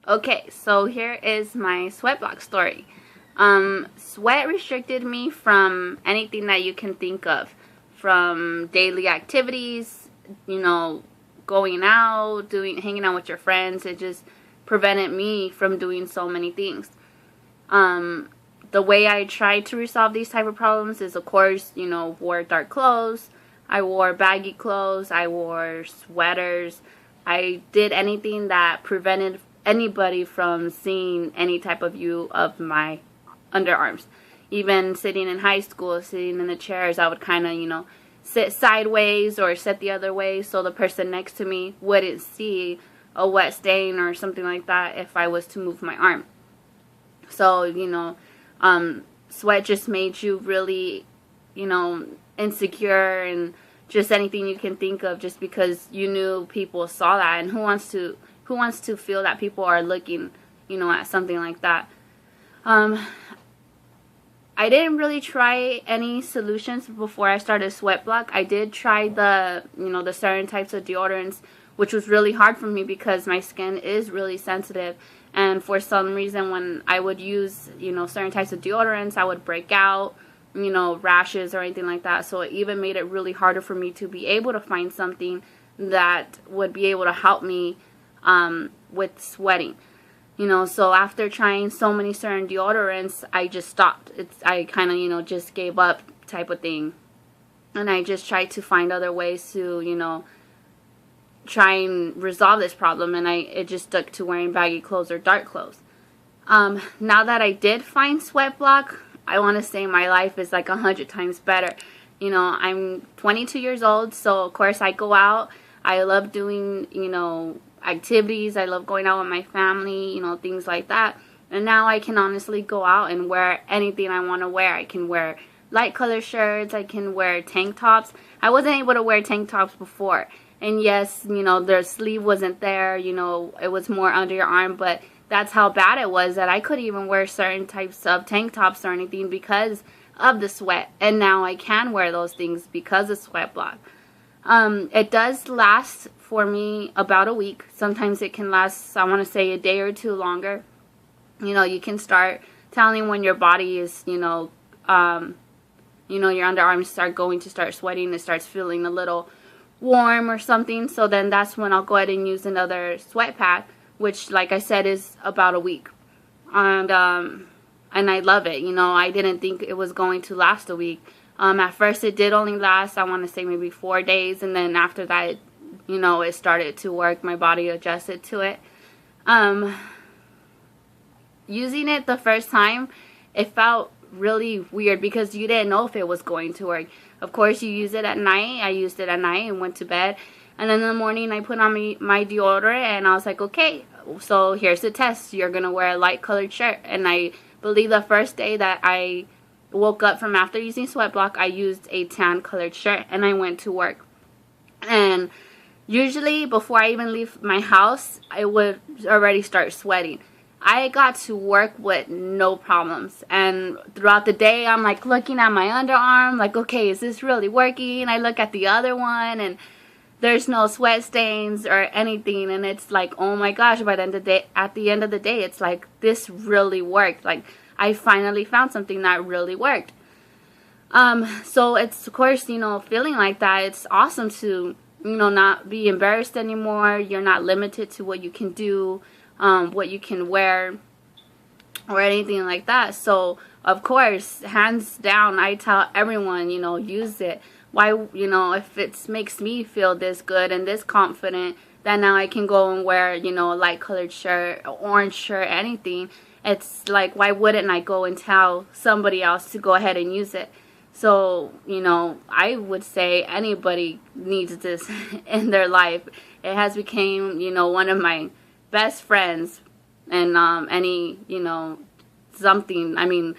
Okay, so here is my SweatBlock story. Sweat restricted me from anything that you can think of, from daily activities, going out, hanging out with your friends. It just prevented me from doing so many things. The way I tried to resolve these type of problems is, of course, wore dark clothes. I wore baggy clothes. I wore sweaters. I did anything that prevented anybody from seeing any type of view of my underarms. Even sitting in high school, sitting in the chairs, I would kind of, sit sideways or sit the other way so the person next to me wouldn't see a wet stain or something like that if I was to move my arm. So, sweat just made you really, insecure and just anything you can think of, just because you knew people saw that. And who wants to feel that people are looking, at something like that? I didn't really try any solutions before I started SweatBlock. I did try the certain types of deodorants, which was really hard for me because my skin is really sensitive. And for some reason, when I would use, certain types of deodorants, I would break out, rashes or anything like that. So it even made it really harder for me to be able to find something that would be able to help me with sweating. So after trying so many certain deodorants, I just stopped. I kind of, just gave up type of thing. And I just tried to find other ways to, try and resolve this problem. And it just stuck to wearing baggy clothes or dark clothes. Now that I did find SweatBlock, I want to say my life is like 100 times better. I'm 22 years old, so of course I go out. I love doing, activities. I love going out with my family, things like that. And now I can honestly go out and wear anything I want to wear. I can wear light color shirts. I can wear tank tops. I wasn't able to wear tank tops before. And yes, the sleeve wasn't there. It was more under your arm. But that's how bad it was that I couldn't even wear certain types of tank tops or anything because of the sweat. And now I can wear those things because of SweatBlock. It does last for me about a week. Sometimes it can last, I want to say, a day or two longer. You can start telling when your body is, your underarms start sweating. It starts feeling a little warm or something. So then that's when I'll go ahead and use another sweat pad, which, like I said, is about a week. And I love it. I didn't think it was going to last a week. At first it did only last, I want to say, maybe 4 days. And then after that, it started to work. My body adjusted to it. Using it the first time, it felt really weird because you didn't know if it was going to work. Of course, you use it at night. I used it at night and went to bed. And then in the morning, I put on my deodorant, and I was like, okay, so here's the test. You're going to wear a light colored shirt. And I believe the first day that I woke up from after using SweatBlock, I used a tan colored shirt, and I went to work. And usually, before I even leave my house, I would already start sweating. I got to work with no problems. And throughout the day, I'm like looking at my underarm, like, okay, is this really working? I look at the other one, and there's no sweat stains or anything. And it's like, oh my gosh, by the end of the day, at the end of the day, it's like, this really worked. Like, I finally found something that really worked. So it's, of course, feeling like that, it's awesome to, not be embarrassed anymore. You're not limited to what you can do, what you can wear, or anything like that. So, of course, hands down, I tell everyone, use it. Why, if it makes me feel this good and this confident, that now I can go and wear, a light colored shirt, orange shirt, anything. It's like, why wouldn't I go and tell somebody else to go ahead and use it? So, I would say anybody needs this in their life. It has become, one of my best friends. And something, I mean,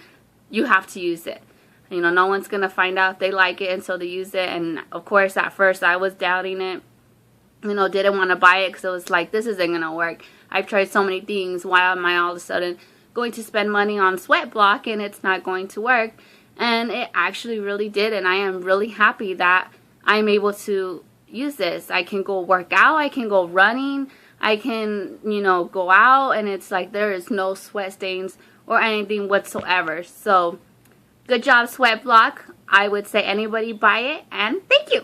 you have to use it. No one's going to find out if they like it until they use it. And, of course, at first I was doubting it. Didn't want to buy it because it was like, this isn't going to work. I've tried so many things. Why am I all of a sudden going to spend money on SweatBlock and it's not going to work? And it actually really did. And I am really happy that I'm able to use this. I can go work out. I can go running. I can, you know, go out and it's like there is no sweat stains or anything whatsoever. So good job, SweatBlock. I would say anybody buy it, and thank you.